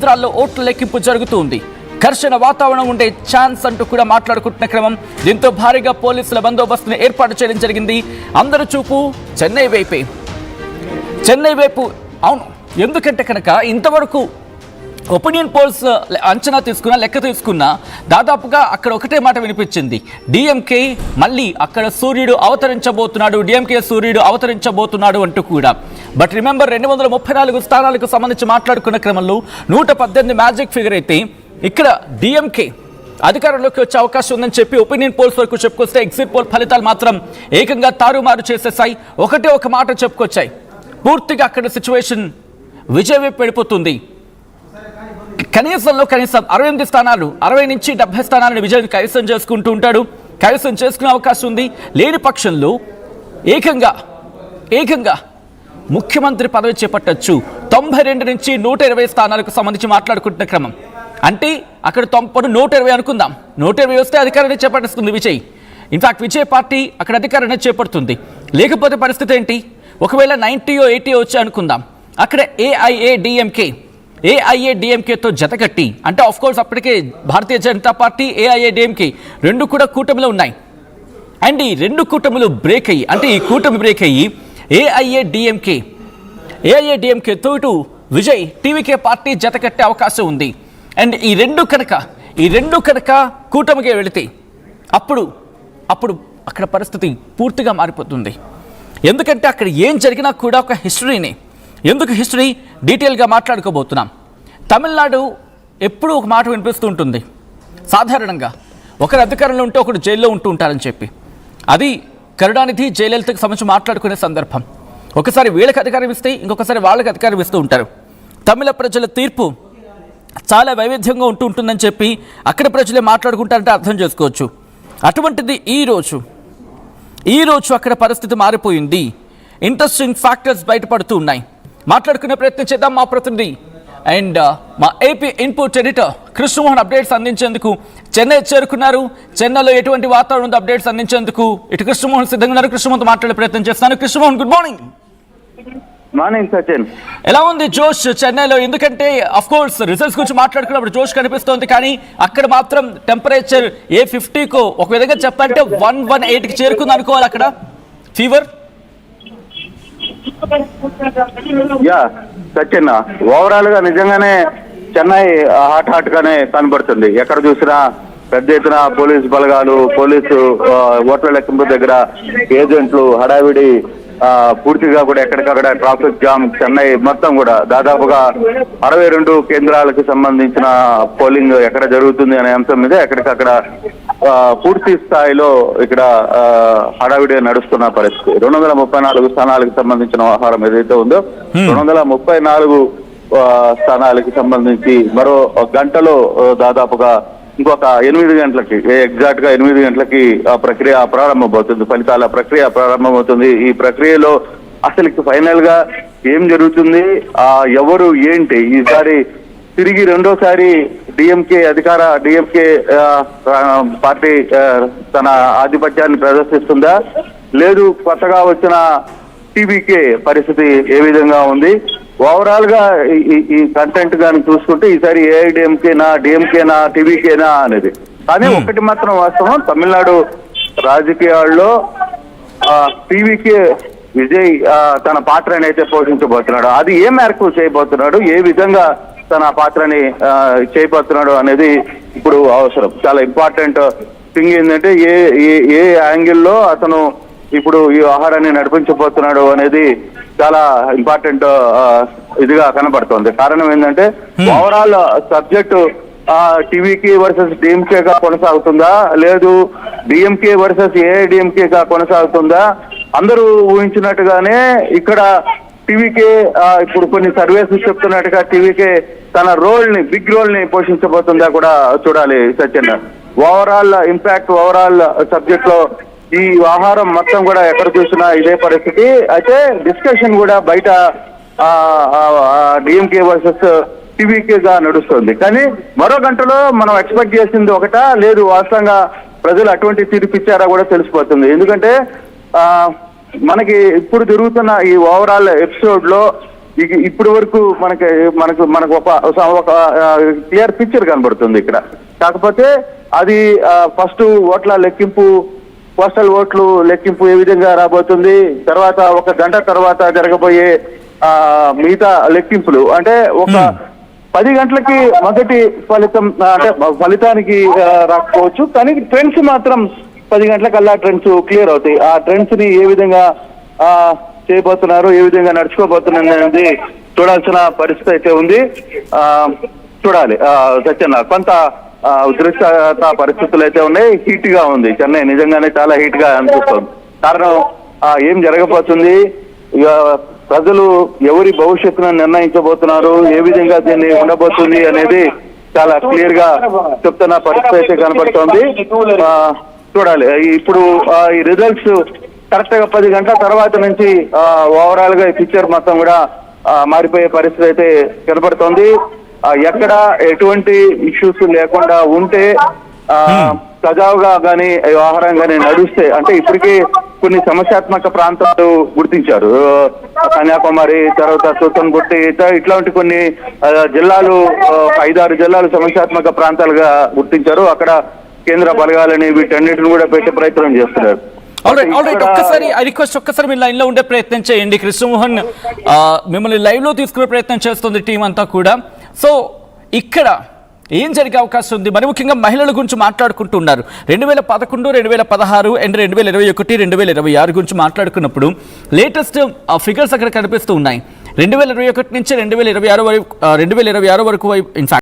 కేంద్రాల్లో ఓట్ల లెక్కింపు జరుగుతుంది. ఘర్షణ వాతావరణం ఉండే ఛాన్స్ అంటూ కూడా మాట్లాడుకుంటున్న క్రమం. దీంతో భారీగా పోలీసుల బందోబస్తును ఏర్పాటు చేయడం జరిగింది. అందరి చూపు చెన్నై వైపు. అవును, ఎందుకంటే కనుక ఇంతవరకు ఒపీనియన్ పోల్స్ అంచనా తీసుకున్నా, లెక్క తీసుకున్నా దాదాపుగా అక్కడ ఒకటే మాట వినిపించింది, డిఎంకే మళ్ళీ అక్కడ సూర్యుడు అవతరించబోతున్నాడు అంటూ కూడా. బట్ రిమెంబర్ 234 స్థానాలకు సంబంధించి మాట్లాడుకున్న క్రమంలో 118 మ్యాజిక్ ఫిగర్ అయితే ఇక్కడ డిఎంకే అధికారంలోకి వచ్చే అవకాశం ఉందని చెప్పి ఒపీనియన్ పోల్స్ వరకు చెప్పుకొస్తే ఎగ్జిట్ పోల్ ఫలితాలు మాత్రం ఏకంగా తారుమారు చేసేసాయి. ఒక మాట చెప్పుకొచ్చాయి, పూర్తిగా అక్కడ సిచ్యువేషన్ విజయ్ వైపు వెళ్ళిపోతుంది. కనీసం 68 స్థానాలు, 60 నుంచి 70 స్థానాలను విజయ్ కైవసం చేసుకుంటూ ఉంటాడు. కైవసం చేసుకునే అవకాశం ఉంది. లేని పక్షంలో ఏకంగా ముఖ్యమంత్రి పదవి చేపట్టచ్చు. 92 నుంచి 120 స్థానాలకు సంబంధించి మాట్లాడుకుంటున్న క్రమం. అంటే అక్కడ 120 అనుకుందాం, 120 వస్తే అధికారాన్ని చేపట్టేస్తుంది విజయ్. ఇన్ఫాక్ట్ విజయ్ పార్టీ అక్కడ అధికారాన్ని చేపడుతుంది. లేకపోతే పరిస్థితి ఏంటి? ఒకవేళ 90 or 80 వచ్చి అనుకుందాం, అక్కడ ఏఐఏడిఎంకేతో జతకట్టి, అంటే ఆఫ్ కోర్స్ అప్పటికే భారతీయ జనతా పార్టీ, ఏఐఏడిఎంకే రెండు కూడా కూటమిలో ఉన్నాయి. అండ్ ఈ రెండు కూటములు బ్రేక్ అయ్యి, అంటే ఈ కూటమి బ్రేక్ అయ్యి ఏఐఏడిఎంకేతో ఇటు విజయ్ టీవీకే పార్టీ జతకట్టే అవకాశం ఉంది. అండ్ ఈ రెండు కనుక కూటమికి వెళితే అప్పుడు అక్కడ పరిస్థితి పూర్తిగా మారిపోతుంది. ఎందుకంటే అక్కడ ఏం జరిగినా కూడా ఒక హిస్టరీనే. ఎందుకు హిస్టరీ డీటెయిల్గా మాట్లాడుకోబోతున్నాం. తమిళనాడు ఎప్పుడూ ఒక మాట వినిపిస్తూ ఉంటుంది, సాధారణంగా ఒకరు అధికారంలో ఉంటే ఒకరు జైల్లో ఉంటూ ఉంటారని చెప్పి. అది కరుణానిధి, జయలలితకు సంబంధించి మాట్లాడుకునే సందర్భం. ఒకసారి వీళ్ళకి అధికారం ఇస్తే ఇంకొకసారి వాళ్ళకి అధికారం ఇస్తూ ఉంటారు. తమిళ ప్రజల తీర్పు చాలా వైవిధ్యంగా ఉంటుందని చెప్పి అక్కడ ప్రజలే మాట్లాడుకుంటారంటే అర్థం చేసుకోవచ్చు. అటువంటిది ఈరోజు అక్కడ పరిస్థితి మారిపోయింది. ఇంట్రెస్టింగ్ ఫ్యాక్టర్స్ బయటపడుతూ ఉన్నాయి. మాట్లాడుకునే ప్రయత్నం చేద్దాం. మా ప్రతినిధి అండ్ మా AP input editor Krishnamohan updates అందించేందుకు చెన్నై చేరుకున్నారు. చెన్నైలో ఎటువంటి వాతావరణం ఉంది అప్డేట్స్ అందించేందుకు ఇటు కృష్ణమోహన్ సిద్ధంగా ఉన్నారు. కృష్ణమోహన్తో మాట్లాడే ప్రయత్నం చేస్తాను. Krishnamohan, good morning. Morning Sachin. ఎలా ఉంది జోష్ చెన్నైలో? ఎందుకంటే అఫ్ కోర్స్ రిజల్ట్స్ గురించి మాట్లాడుకున్నప్పుడు జోష్ కనిపిస్తోంది, కానీ అక్కడ మాత్రం టెంపరేచర్ 50కో ఒక విధంగా చెప్పాలంటే 118కి చేరుకుంది అనుకోవాలి అక్కడ ఫీవర్. సచిన్, ఓవరాల్ గా నిజంగానే చెన్నై హాట్ గానే కనబడుతుంది. ఎక్కడ చూసినా పెద్ద ఎత్తున పోలీసు బలగాలు, పోలీసు ఓట్ల లెక్కింపు దగ్గర ఏజెంట్లు హడావిడి, పూర్తిగా కూడా ఎక్కడికక్కడ ట్రాఫిక్ జామ్. చెన్నై మొత్తం కూడా దాదాపుగా 62 కేంద్రాలకు సంబంధించిన పోలింగ్ ఎక్కడ జరుగుతుంది అనే అంశం మీద ఎక్కడికక్కడ పూర్తి స్థాయిలో ఇక్కడ హడావిడి నడుస్తున్న పరిస్థితి. 234 స్థానాలకు సంబంధించిన వ్యవహారం ఏదైతే ఉందో, 234 స్థానాలకు సంబంధించి మరో గంటలో దాదాపుగా ఇంకొక 8 గంటలకి, ఎగ్జాక్ట్ గా 8 గంటలకి ఆ ప్రక్రియ ప్రారంభమవుతుంది. ఫలితాల ప్రక్రియ ప్రారంభమవుతుంది. ఈ ప్రక్రియలో అసలు ఫైనల్ గా ఏం జరుగుతుంది, ఎవరు ఏంటి, ఈసారి తిరిగి రెండోసారి డిఎంకే పార్టీ తన ఆధిపత్యాన్ని ప్రదర్శిస్తుందా, లేదు కొత్తగా వచ్చిన టీవీకే పరిస్థితి ఏ విధంగా ఉంది? ఓవరాల్ గా ఈ కంటెంట్ కానీ చూసుకుంటే ఈసారి ఏఐడిఎంకేనా, డిఎంకేనా, టీవీకేనా అనేది. కానీ ఒకటి మాత్రం వాస్తవం, తమిళనాడు రాజకీయాల్లో టీవీకే విజయ్ తన పాత్రని అయితే పోషించబోతున్నాడు. అది ఏ మేరకు చేయబోతున్నాడు, ఏ విధంగా తన పాత్రని చేయబోతున్నాడు అనేది ఇప్పుడు అవసరం. చాలా ఇంపార్టెంట్ థింగ్ ఏంటంటే ఏ యాంగిల్లో అతను ఇప్పుడు ఈ వ్యవహారాన్ని నడిపించబోతున్నాడు అనేది చాలా ఇంపార్టెంట్ ఇదిగా కనబడుతోంది. కారణం ఏంటంటే ఓవరాల్ సబ్జెక్టు టీవీకే వర్సెస్ డిఎంకేగా కొనసాగుతుందా, లేదు డిఎంకే వర్సెస్ ఏఐడిఎంకేగా కొనసాగుతుందా? అందరూ ఊహించినట్టుగానే ఇక్కడ టీవీకే ఇప్పుడు కొన్ని సర్వేస్ చెప్తున్నట్టుగా టీవీకే తన బిగ్ రోల్ ని పోషించబోతుందా కూడా చూడాలి Sachin. Overall impact, overall subject లో ఈ వ్యవహారం మొత్తం కూడా ఎక్కడ చూసినా ఇదే పరిస్థితి. అయితే డిస్కషన్ కూడా బయట డిఎంకే వర్సెస్ టీవీకేగా నడుస్తుంది. కానీ మరో గంటలో మనం ఎక్స్పెక్ట్ చేసింది ఒకటా, లేదు వాస్తవంగా ప్రజలు అటువంటి తీర్పు ఇచ్చారా కూడా తెలిసిపోతుంది. ఎందుకంటే మనకి ఇప్పుడు జరుగుతున్న ఈ ఓవరాల్ ఎపిసోడ్ లో ఇప్పటి వరకు మనకు ఒక క్లియర్ పిక్చర్ కనబడుతుంది ఇక్కడ. కాకపోతే అది ఫస్ట్ ఓట్ల లెక్కింపు, పోస్టల్ ఓట్లు లెక్కింపు ఏ విధంగా రాబోతుంది, తర్వాత ఒక గంట తర్వాత జరగబోయే మిగతా లెక్కింపులు, అంటే ఒక 10 గంటలకి మొదటి ఫలితం అంటే ఫలితానికి రాకపోవచ్చు, కానీ ట్రెండ్స్ మాత్రం 10 గంటలకల్లా ట్రెండ్స్ క్లియర్ అవుతాయి. ఆ ట్రెండ్స్ ని ఏ విధంగా చేయబోతున్నారు, ఏ విధంగా నడుచుకోబోతున్నారు అనేది చూడాల్సిన పరిస్థితి అయితే ఉంది. చూడాలి సత్యన్న, కొంత ఉద్రిక్తత పరిస్థితులు అయితే ఉన్నాయి. హీట్ గా ఉంది చెన్నై, నిజంగానే చాలా హీట్ గా అనిపిస్తుంది. కారణం ఏం జరగబోతుంది, ప్రజలు ఎవరి భవిష్యత్తును నిర్ణయించబోతున్నారు, ఏ విధంగా దీన్ని ఉండబోతుంది అనేది చాలా క్లియర్ గా చెప్తున్న పరిస్థితి అయితే కనబడుతోంది. చూడాలి. ఇప్పుడు ఈ రిజల్ట్స్ కరెక్ట్ గా 10 గంటల తర్వాత నుంచి ఓవరాల్ గా ఈ పిక్చర్ మొత్తం కూడా మారిపోయే పరిస్థితి అయితే కనబడుతోంది. ఎక్కడ ఎటువంటి ఇష్యూస్ లేకుండా ఉంటే సజావుగా కానీ వ్యవహారం కానీ నడుస్తే, అంటే ఇప్పటికీ కొన్ని సమస్యాత్మక ప్రాంతాలు గుర్తించారు. కన్యాకుమారి, తర్వాత తూతన్గుట్టి, ఇట్లాంటి కొన్ని జిల్లాలు, 5-6 జిల్లాలు సమస్యాత్మక ప్రాంతాలుగా గుర్తించారు. అక్కడ కేంద్ర బలగాలని వీటన్నిటిని కూడా పెట్టే ప్రయత్నం చేస్తున్నారు. ఒక్కసారి మీరు లైన్ లో ఉండే ప్రయత్నం చేయండి. కృష్ణమోహన్ మిమ్మల్ని లైవ్ లో తీసుకునే ప్రయత్నం చేస్తుంది టీం అంతా కూడా. సో ఇక్కడ ఏం జరిగే అవకాశం ఉంది? మరి ముఖ్యంగా మహిళల గురించి మాట్లాడుకుంటున్నారు. 2011, 2016 అండ్ 2021, 2026 గురించి మాట్లాడుకున్నప్పుడు లేటెస్ట్ ఫిగర్స్ అక్కడ కనిపిస్తూ ఉన్నాయి. 2021 నుంచి 2026 వరకు ఇన్ఫాక్ట్